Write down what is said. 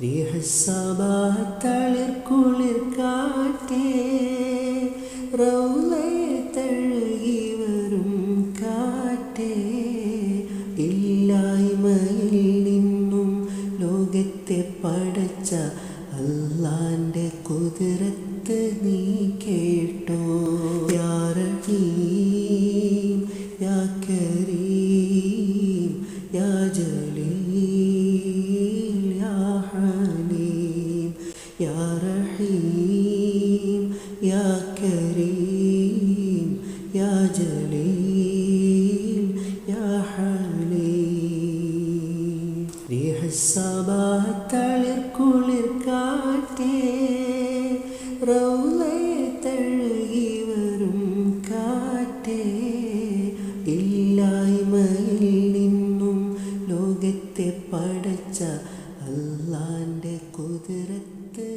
റിഹസബ തളിർക്കുളിർ കാറ്റേ റൗളയെ തഴുകി വരും കാറ്റേ ഇല്ലായ്മയിൽ നിന്നും ലോകത്തെ പടച്ച അല്ലാന്റെ കുതിരത്ത് നീ കേട്ടോ. യാ റഹീം യാ കരീം യാ ജലീൽ യാ ഹലീം. യാ റഹീം യാ കരീം യാ ജലീൽ യാ ഹലീം. റിഹസബ തളിർക്കുളിർ കാറ്റേ റൗളയെ തഴുകി വരും കാറ്റേ ഇല്ലായ്മയിൽ നിന്നും ലോകത്തെ പടച്ച അല്ലാന്റെ കുതിരത്ത്